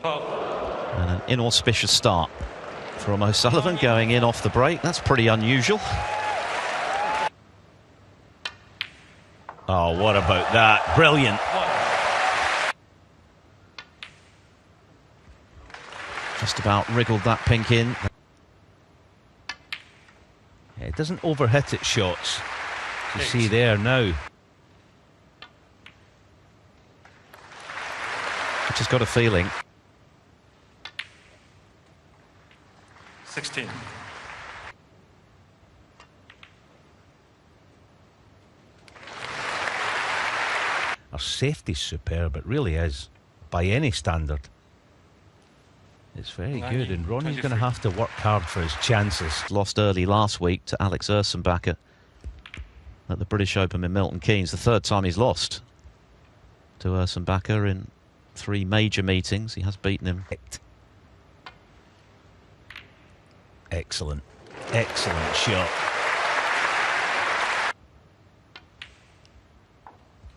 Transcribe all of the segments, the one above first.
And an inauspicious start from O'Sullivan, going in off the break. That's pretty unusual. Oh, what about that? Brilliant. Just about wriggled that pink in. Yeah, it doesn't overhit its shots. You see there now. Which has got a feeling. 16. Our safety's superb, it really is, by any standard. It's very good, and Ronnie's going to have to work hard for his chances. Lost early last week to Alex Ursenbacher at the British Open in Milton Keynes. The third time he's lost to Ursenbacher in 3 major meetings. He has beaten him. Excellent, excellent shot.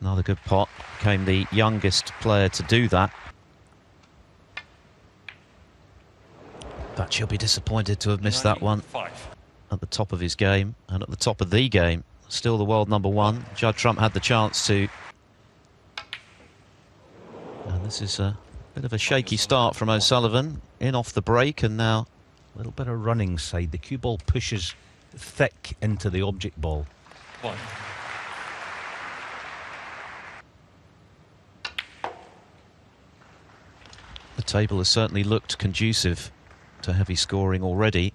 Another good pot. Became the youngest player to do that. But she'll be disappointed to have missed that one at the top of his game and at the top of the game. Still the world #1. Judd Trump had the chance to. And this is a bit of a shaky start from O'Sullivan. In off the break, and now a little bit of running side. The cue ball pushes thick into the object ball. 1. The table has certainly looked conducive to heavy scoring already.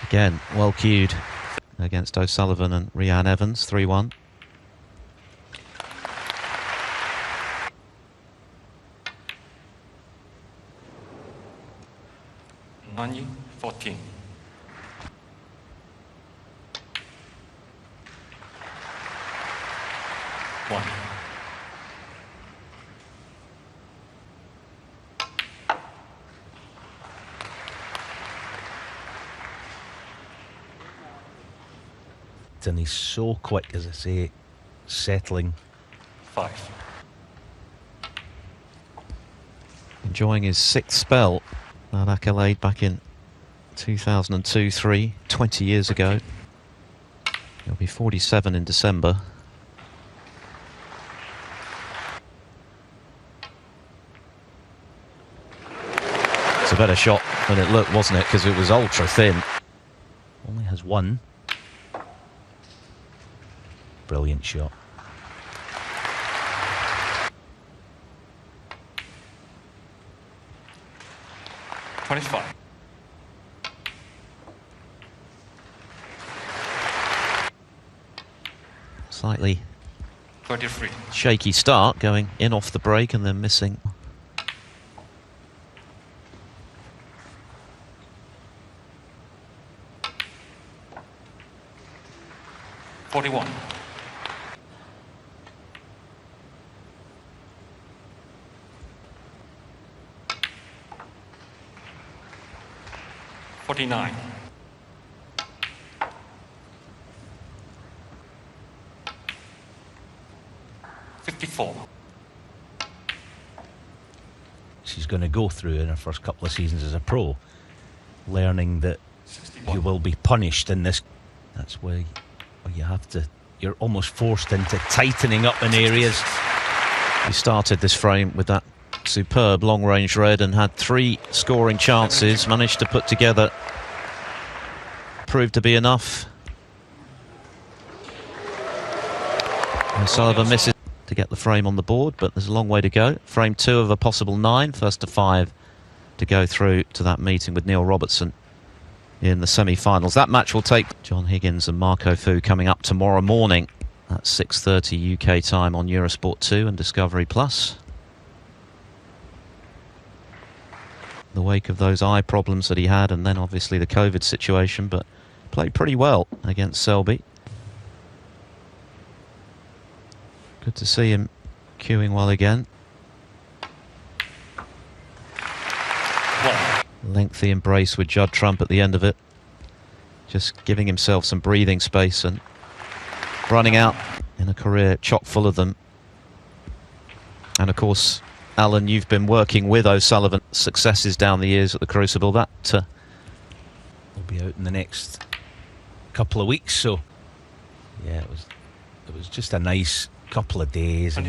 Again, well cued against O'Sullivan and Rhian Evans, 3-1. Ronnie, 14. 1. And he's so quick, as I say, settling. 5. Enjoying his 6th spell. That accolade back in 2002-03, 20 years ago. He'll be 47 in December. It's a better shot than it looked, wasn't it? Because it was ultra thin. Only has 1. Brilliant shot. $25. Slightly 33. shaky start, going in off the break and then missing. $41. 49. 54. She's going to go through in her first couple of seasons as a pro, learning that 61. you will be punished in this. That's where you have to, you're almost forced into tightening up in areas. He started this frame with that superb long-range red and had 3 scoring chances, managed to put together, proved to be enough. O'Sullivan misses to get the frame on the board, but there's a long way to go. Frame 2 of a possible 9, first to 5 to go through to that meeting with Neil Robertson in the semi-finals. That match will take John Higgins and Marco Fu coming up tomorrow morning at 6:30 UK time on Eurosport 2 and Discovery Plus. The wake of those eye problems that he had, and then obviously the COVID situation, but played pretty well against Selby. Good to see him cueing well again. Lengthy embrace with Judd Trump at the end of it. Just giving himself some breathing space and running out in a career chock full of them. And of course, Alan, you've been working with O'Sullivan, successes down the years at the Crucible. That will be out in the next couple of weeks, so yeah, it was just a nice couple of days. And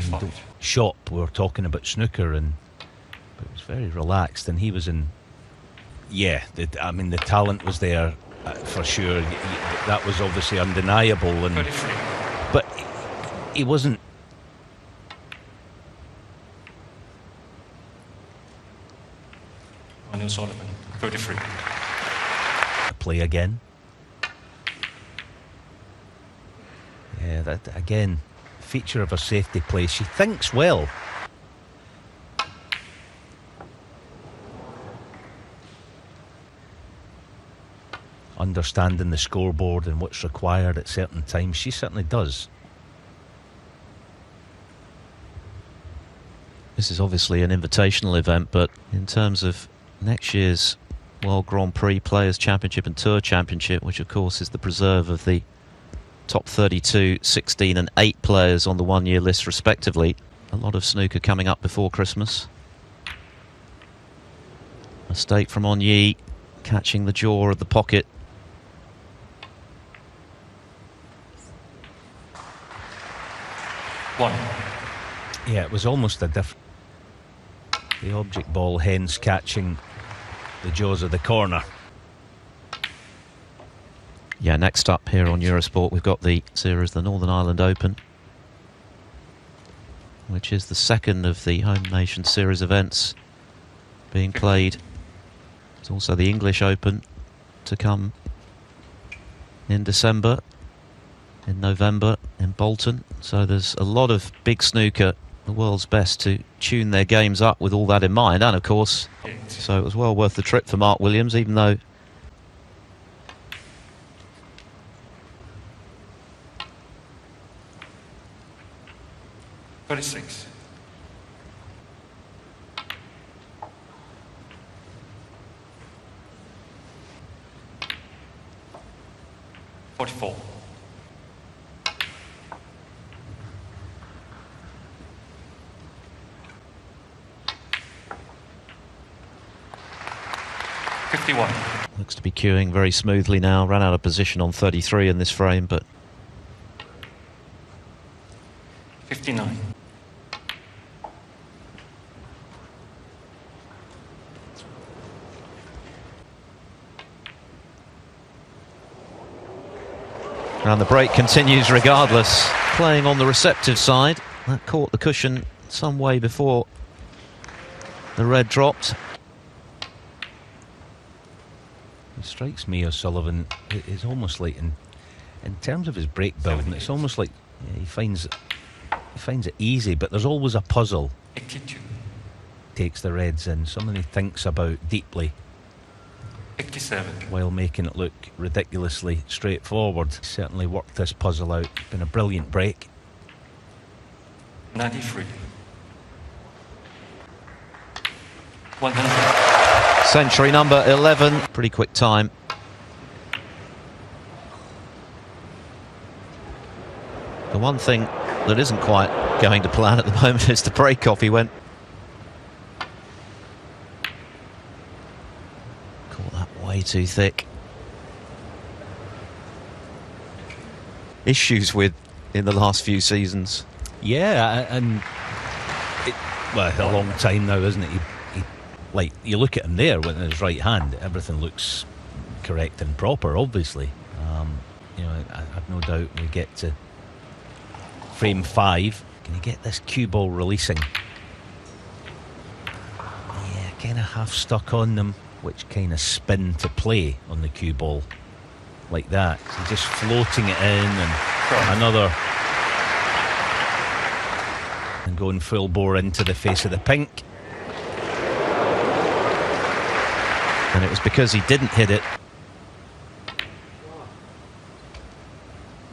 shop, we were talking about snooker, and it was very relaxed, and he was in. Yeah, I mean, the talent was there for sure. That was obviously undeniable, and but he wasn't. Ronnie O'Sullivan, 33. Play again. Yeah, that again, feature of her safety play. She thinks well. Understanding the scoreboard and what's required at certain times, she certainly does. This is obviously an invitational event, but in terms of next year's World Grand Prix Players' Championship and Tour Championship, which of course is the preserve of the top 32, 16 and 8 players on the one-year list respectively. A lot of snooker coming up before Christmas. Mistake from On Yee, catching the jaw of the pocket. One. Yeah, it was almost a different. The object ball, hence catching the jaws of the corner. Yeah, next up here on Eurosport, we've got the series, the Northern Ireland Open, which is the second of the Home Nation Series events being played. There's also the English Open to come in December, in November in Bolton. So there's a lot of big snooker, the world's best, to tune their games up with all that in mind. And of course, so it was well worth the trip for Mark Williams, even though 36. $44. $51. looks to be queuing very smoothly now. Ran out of position on 33 in this frame, but 59. And the break continues regardless. Playing on the receptive side. That caught the cushion some way before the red dropped. It strikes me, O'Sullivan is almost like, in terms of his break building, it's almost like he finds it easy, but there's always a puzzle. 82. Takes the reds in, something he thinks about deeply. 87. While making it look ridiculously straightforward. Certainly worked this puzzle out. Been a brilliant break. 93. 100. Century number 11. Pretty quick time. The one thing that isn't quite going to plan at the moment is the break off. He went. Caught that way too thick. Issues with in the last few seasons. Yeah, and a long time now, isn't it? He like, you look at him there with his right hand, everything looks correct and proper, obviously. I've no doubt we get to frame 5. Can you get this cue ball releasing? Yeah, kind of half stuck on them, which kind of spin to play on the cue ball like that. So just floating it in, and another, and going full bore into the face of the pink. And it was because he didn't hit it.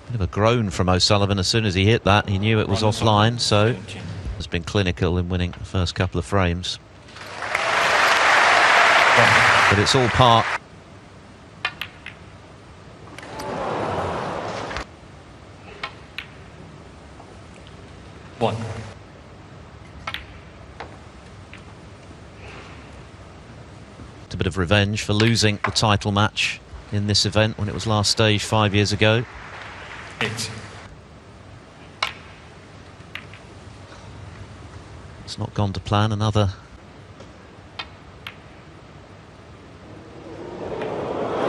Bit of a groan from O'Sullivan as soon as he hit that. He knew it was offline, so has been clinical in winning the first couple of frames. But it's all part. One. bit of revenge for losing the title match in this event when it was last staged 5 years ago. 8. It's not gone to plan. Another.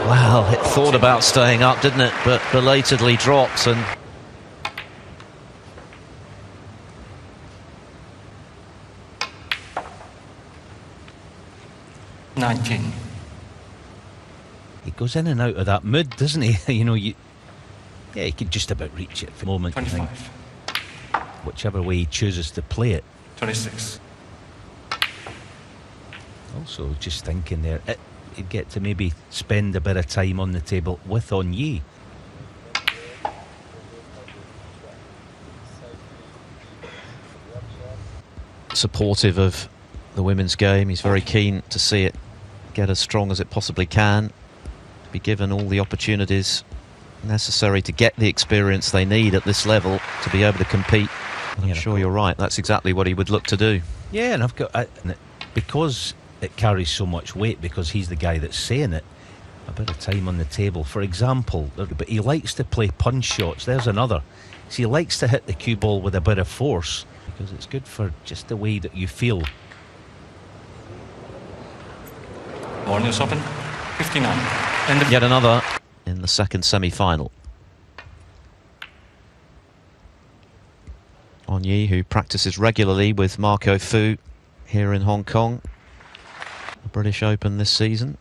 Well, it thought about staying up, didn't it? But belatedly dropped and. 19. He goes in and out of that mood, doesn't he? You know, yeah, he could just about reach it for the moment. 25. Whichever way he chooses to play it. 26. Also, just thinking there, he'd get to maybe spend a bit of time on the table with Yee. Supportive of the women's game. He's very keen to see it get as strong as it possibly can, to be given all the opportunities necessary to get the experience they need at this level to be able to compete. And I'm sure you're right, that's exactly what he would look to do. Yeah, and I've got, because it carries so much weight, because he's the guy that's saying it, a bit of time on the table. For example, but he likes to play punch shots. There's another. So he likes to hit the cue ball with a bit of force, because it's good for just the way that you feel. Ronnie O'Sullivan, 59. And Yet another in the second semi-final. Yee, who practices regularly with Marco Fu here in Hong Kong, the British Open this season.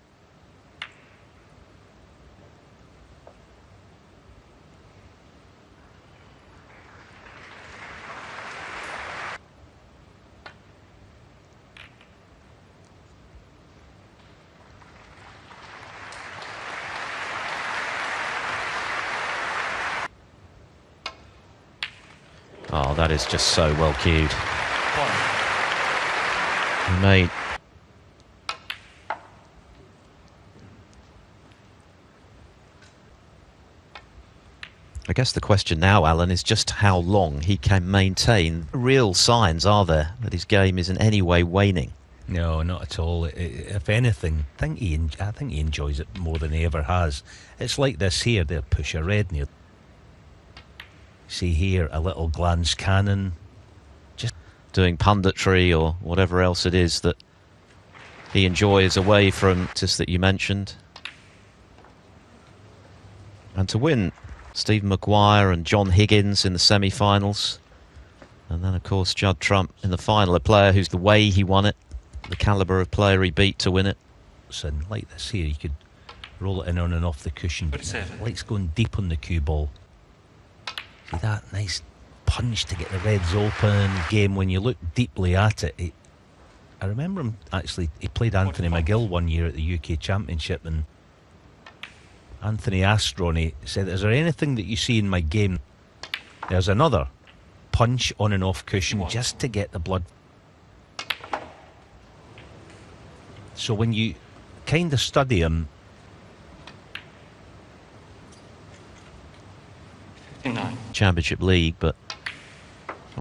Oh, that is just so well cued. He made I guess the question now, Alan, is just how long he can maintain. Real signs are there that his game is in any way waning? No, not at all. If anything, I think he enjoys it more than he ever has. It's like this here, they'll push a red near. See here, a little glance cannon. Just doing punditry or whatever else it is that he enjoys away from just that you mentioned. And to win Stephen Maguire and John Higgins in the semi-finals. And then, of course, Judd Trump in the final, a player who's the way he won it, the calibre of player he beat to win it. So like this here, you could roll it in on and off the cushion. 37. Likes going deep on the cue ball. See that nice punch to get the reds open. Game, when you look deeply at it, I remember him actually, he played Anthony McGill one year at the UK Championship, and Anthony asked Ronnie, said, "Is there anything that you see in my game?" There's another punch on and off cushion just to get the blood. So when you kind of study him, 59. Championship League, but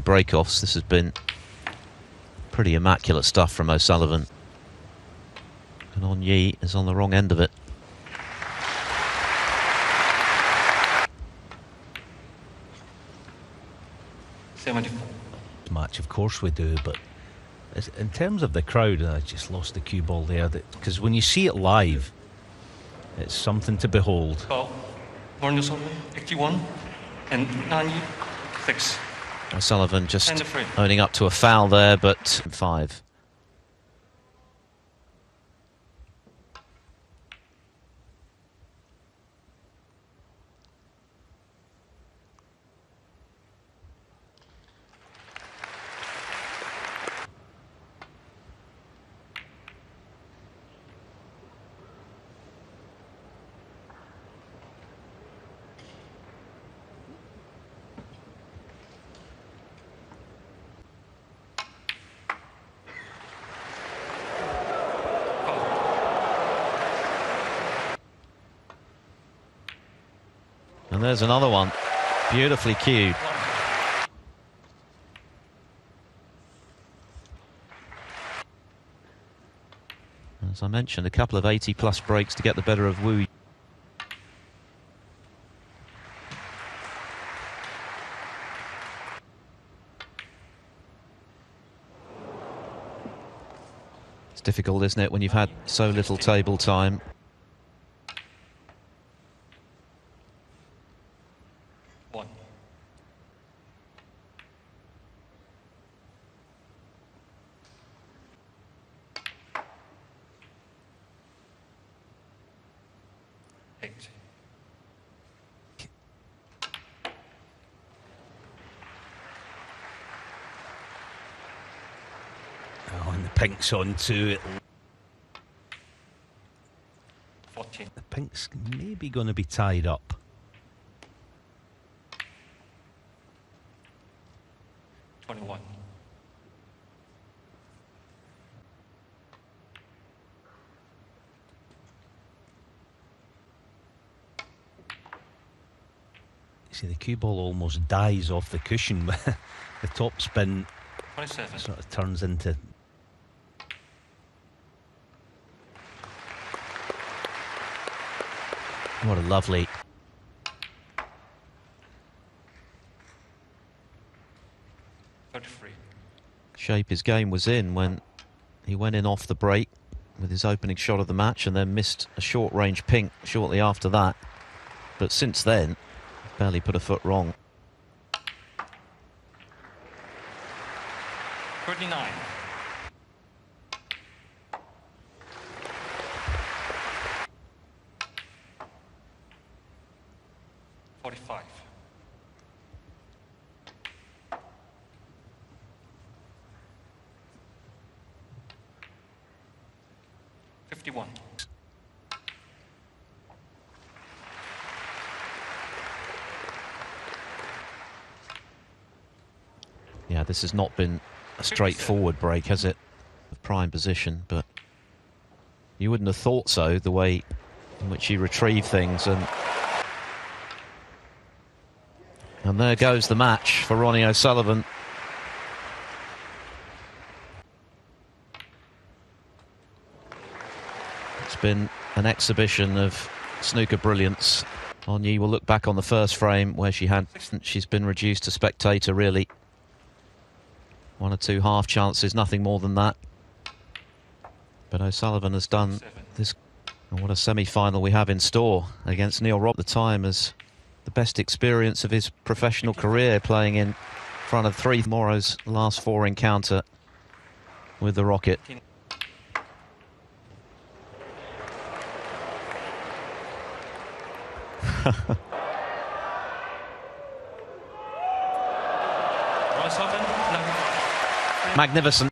break-offs, this has been pretty immaculate stuff from O'Sullivan. And Yee is on the wrong end of it. Match, of course we do, but in terms of the crowd, I just lost the cue ball there, because when you see it live, it's something to behold. 12. Ronnie O'Sullivan, 81. And 96. O'Sullivan just owning up to a foul there, but 5. And there's another one, beautifully cued. As I mentioned, a couple of 80-plus breaks to get the better of Wu. It's difficult, isn't it, when you've had so little table time? One. Eight. Oh, and the pink's on to it. 14. The pink's maybe going to be tied up. 21. See, the cue ball almost dies off the cushion. The top spin 27. sort of turns into... What a lovely... shape his game was in when he went in off the break with his opening shot of the match and then missed a short range pink shortly after that. But since then, barely put a foot wrong. 39. $45. 51. Yeah, this has not been a straightforward break, has it? Of prime position, but you wouldn't have thought so, the way in which he retrieved things. And there goes the match for Ronnie O'Sullivan. It's been an exhibition of snooker brilliance. Yee will look back on the first frame where she's been reduced to spectator, really. One or two half chances, nothing more than that. But O'Sullivan has done this. And what a semi-final we have in store against Neil Robertson. The time as the best experience of his professional career, playing in front of three. Morrow's last four encounter with the Rocket. Magnificent.